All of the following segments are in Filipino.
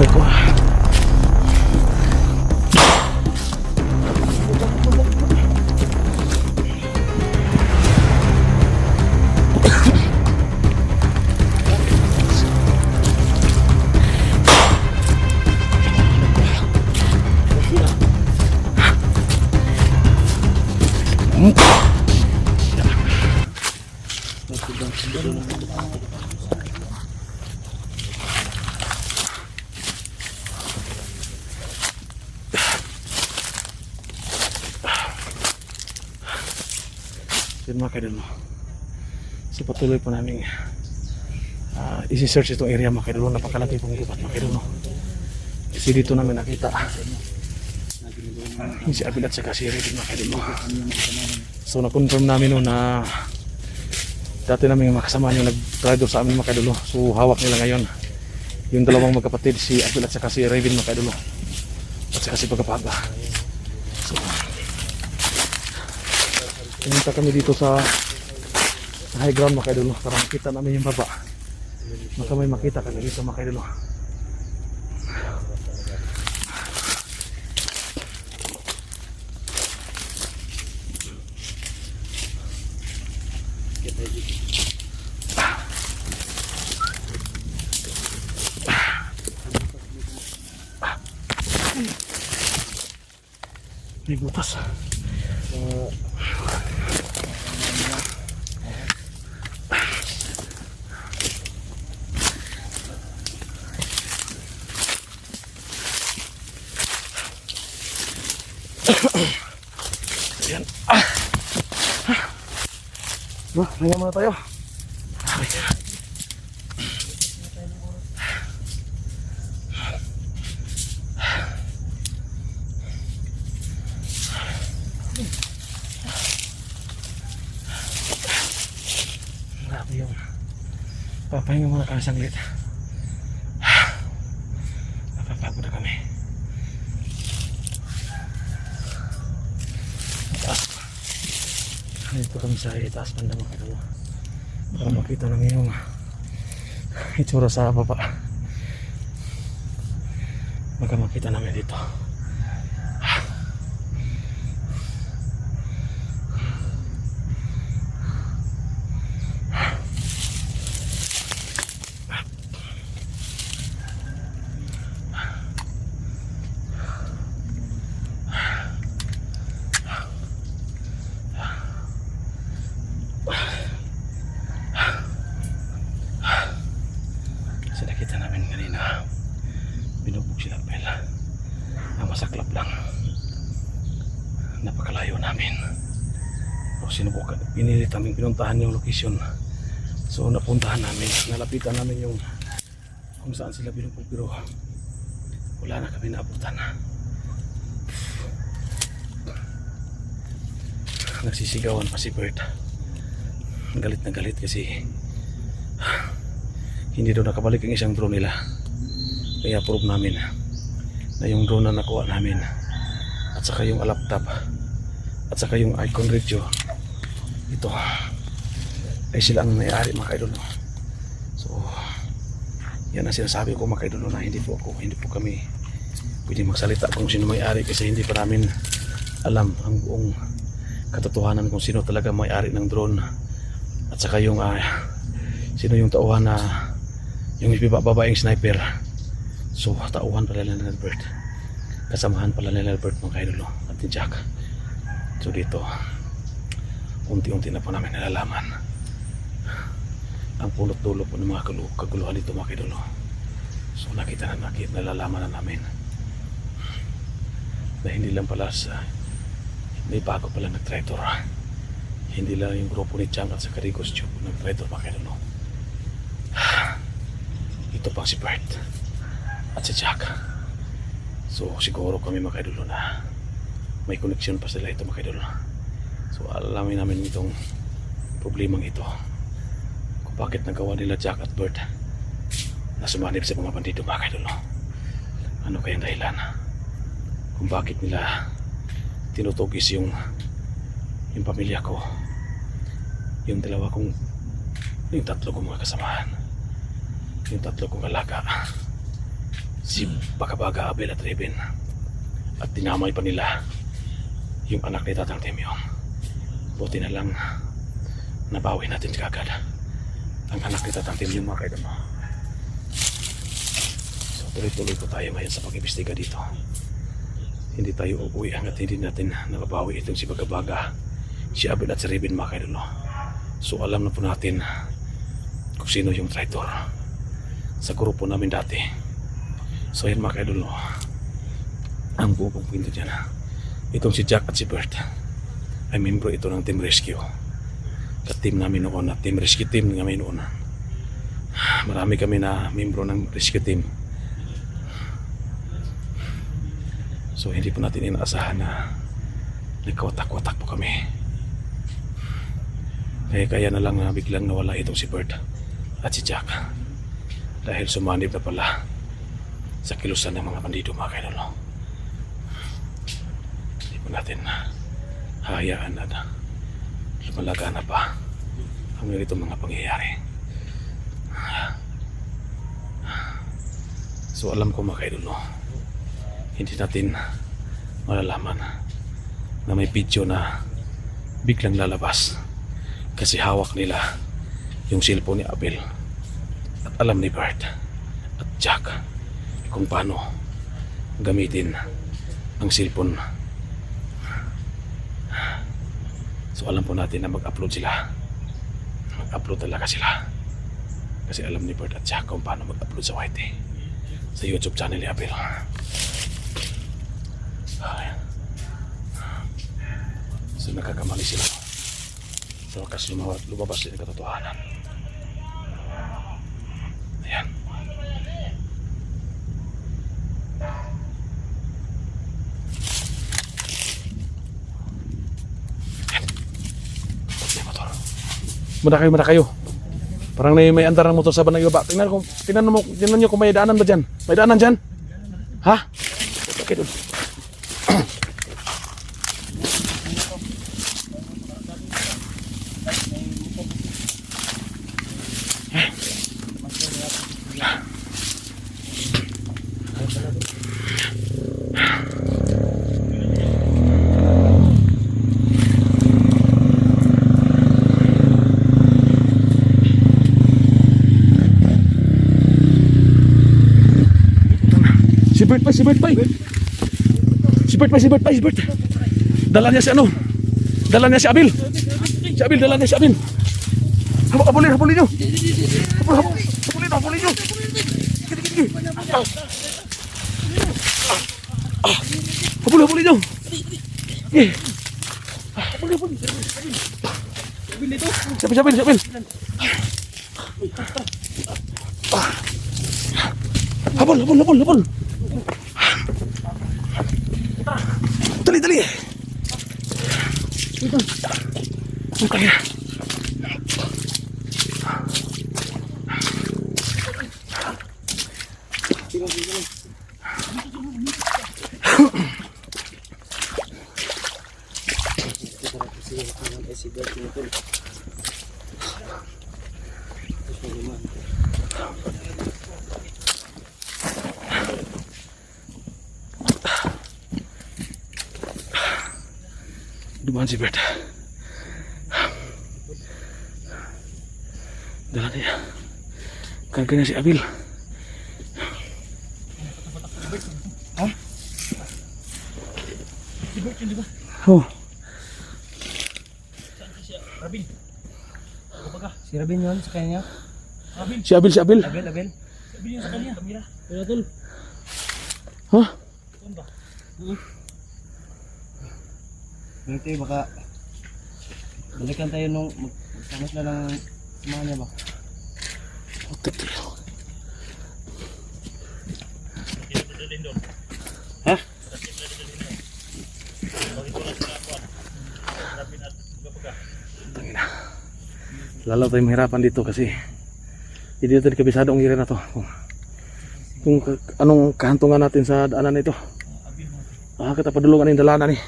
ko. Yun mga kaidol, so patuloy po namin isi-search itong area mga kaidol. Napakalaki pong gubat mga kaidol, no? Kasi dito namin nakita yung si Abel at saka si Raven mga kaidol, no? So na-confirm namin no, na dati namin makasama yung nag-traitor sa amin mga kaidol, no? So hawak nila ngayon yung dalawang magkapatid, si Abel at saka si Raven mga kaidol, no? At saka si Pagkapaga. So pumunta kami dito sa high ground mga kaidol, para makita namin yung baba. Baka may makita kami dito mga kaidol. May butas. Ayan. Hinga muna tayo. Grabe yung papahinga muna kami saglit. Napapagod na kami. Dito kami sa itaas banda mga kaidol, para makita namin yung itsura sa baba. Baka makita namin dito. Nakita namin kanina binubog sila pela na masaklap lang, napakalayo namin. So sinubukan, pinilit namin pinuntahan yung location. So napuntahan namin, nalapitan namin yung kung saan sila binubog, pero wala na kami naabutan. Nagsisigawan pa si Bert, galit na galit kasi hindi daw nakabalik ang isang drone nila. Kaya prove namin na yung drone na nakuha namin at saka yung laptop at saka yung icon radio, ito ay sila ang may-ari mga kaidol. So yan ang sinasabi ko mga kaidol, na hindi po kami pwede magsalita kung sino may-ari, kasi hindi pa namin alam ang buong katotohanan kung sino talaga may-ari ng drone at saka yung sino yung tauhan na yung babaeng sniper. So tauhan pala nila Albert, kasamahan pala nila Albert mga kaidol at ni Jack. So dito unti-unti na po namin nalalaman ang punot dulo po ng mga kaguluhan dito mga kaidol. So nalalaman na namin na hindi lang pala may bago pala nag-traitor. Hindi lang yung grupo ni Chang at sa Carigos Tube nag-traitor mga kaidol. Ito pang si Bert at si Jack. So siguro kami mga kaidol na may connection pa sila ito mga kaidol. So alamin namin itong problemang ito, kung bakit nagawa nila Jack at Bert na sumanib sa mga bandido mga kaidol. Ano kayang dahilan kung bakit nila tinutugis yung pamilya ko, yung tatlo kong mga kasamahan, yung tatlo kong alaga. si Bagabaga, Abel at Reben. At dinamay pa nila yung anak ni Tatang Temyong. Buti na lang nabawi natin kagad ang anak ni Tatang Temyong, mga kaidol. So tuloy-tuloy po tayo ngayon sa pag-imbestiga dito. Hindi tayo uuwi hanggat hindi natin nababawi itong si Bagabaga, si Abel at si Reben, mga kaidol. So alam na po natin kung sino yung traitor sa grupo namin dati. So yan, mga kaidol, ang buong kwento dyan, itong si Jack at si Bert ay membro ito ng Team Rescue. Ka-team namin noon, na Team Rescue team namin noon. Marami kami na membro ng rescue team. So hindi po natin inaasahan na nagkawatak-watak po kami. Kaya na lang na biglang nawala itong si Bert at si Jack dahil sumanib na pala sa kilusan ng mga bandido, mga kaidol. Hindi po natin hayaan na lumalaga na pa ang ganitong mga pangyayari. So alam ko, mga kaidol, hindi natin malalaman na may video na biglang lalabas kasi hawak nila yung cellphone ni Abel at alam ni Bert at Jack kung paano gamitin ang cellphone. So alam po natin na mag-upload sila. Mag-upload talaga sila kasi alam ni Bert at Jack kung paano mag-upload sa YT, sa YouTube channel ni Abel. So nagkakamali sila. So kasi lumabas din ang katotohanan. Ayan. Muna kayo. Parang may andar ng motor sa banang iba. Tingnan nyo kung may daanan ba dyan. May daanan dyan? Ha? Okay doon. Si Bert. Dala niya si ano? Dala niya si Abel. Dala niya si Abel. Habulin nyo. Habulin nyo. Gigi. Habulin nyo. Si Abel. Habul. Dali. Bukan ya. Dumaan si Bert. Dala niya. Karga niya si Abel. Ha? Si Bert yun, di ba? Oh. Rabin. Si Rabin yun sa kanya. Rabin. Si Abel. Abel. Rabin yun sa kanya. Kamira. Pero tol. Ha? Saan ba? Ganito baka balikan tayo nung magkamas na lang samahan niya ba? Ha? Lalo tayo mahirapan dito kasi hindi natin kabisado ang gira na to. Kung anong kahantungan natin sa daanan na ito. Kita padulungan yung dalanan eh.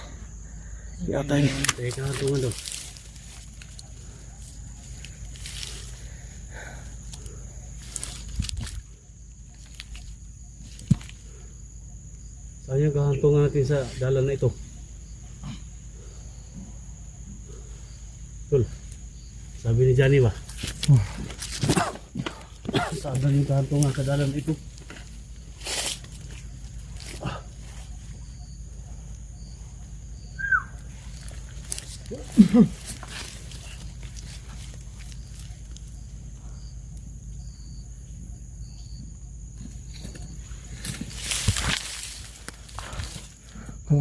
Kaya tayo. Teka, kahantungan daw. Sayang kahantungan natin sa dalan na ito. Tol, sabi ni Johnny ba? Sayang yung kahantungan sa dalan na ito.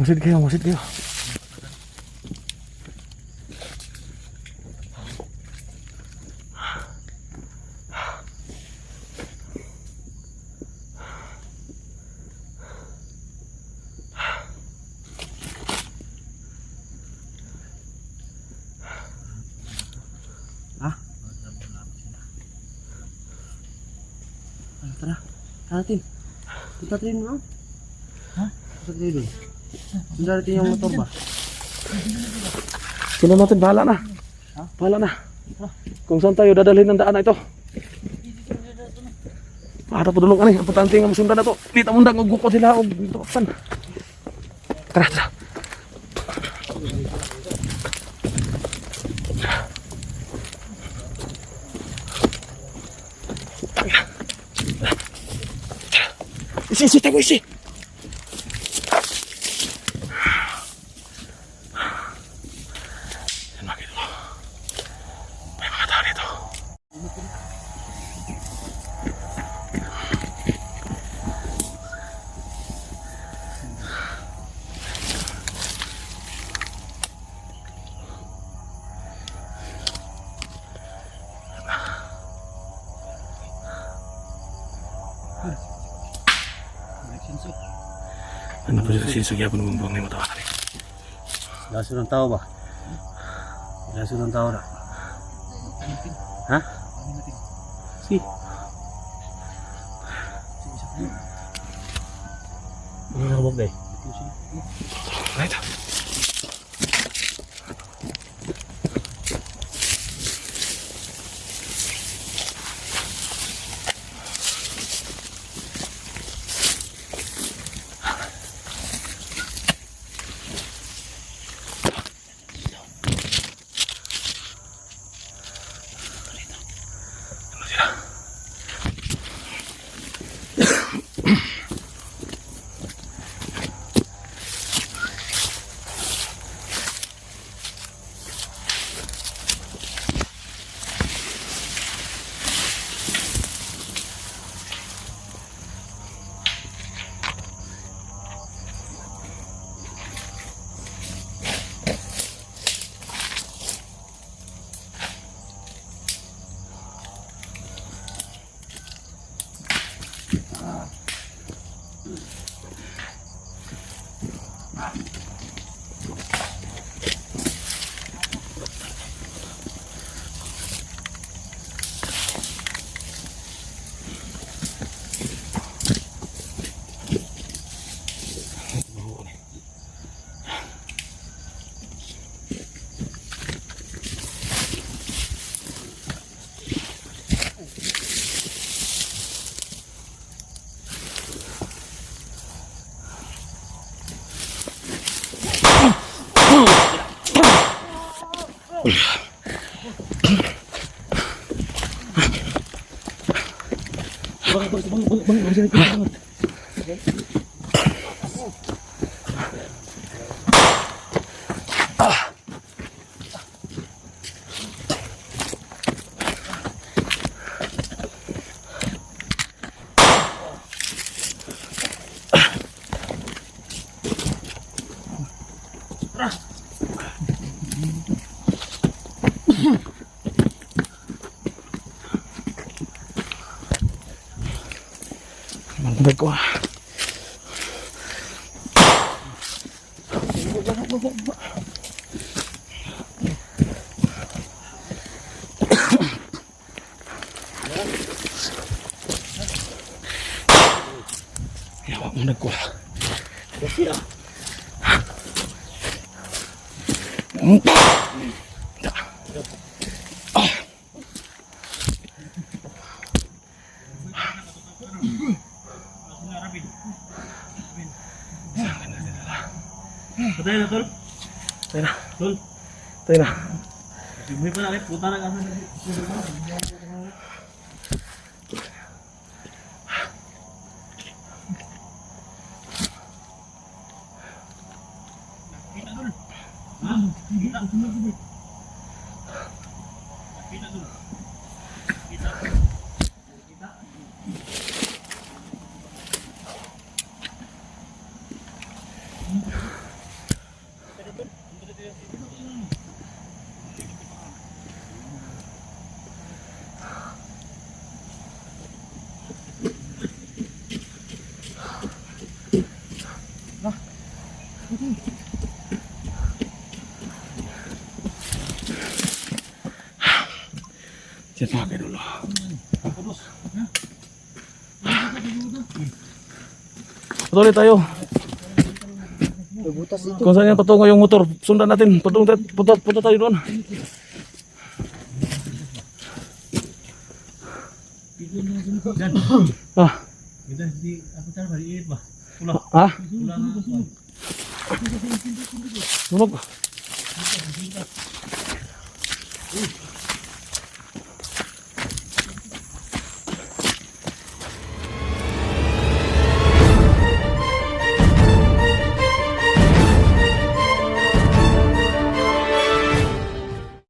Masid kayo, masid kayo. Tara. Tara natin. Punta tayo mo. Ha? Punta tayo dun. Punta natin yung motor ba? Sundan natin, bahala na. Ha? Bahala na. Kung saan tayo dadalhin ng daan na ito. Para po dulong ani, importante nga masundan na to. Di ta mundang og gukod sila og tuwasan. Tara, tara. Isi, tayo isi. Yan makita mo. May mga tao dito. Ano po siya sinugyapon ng bumbong na yung matawa natin? Laso ng tao ba? Laso ng tao na. Ha? Si. Ano nakabog na eh? Right. Mantap ko. Ya, mantap ko. Patay na, tol. Tayo na. Tol. Tayo na. May pa na rin. Puta na kasi. Diyan mga kaidol. Patuloy tayo. May butas dito. Kung saan yan patungo yung motor, sundan natin. Punta tayo doon. Dan. Ah, Kita di apa cara balik ba? Pula. ah, Pula na. sunog.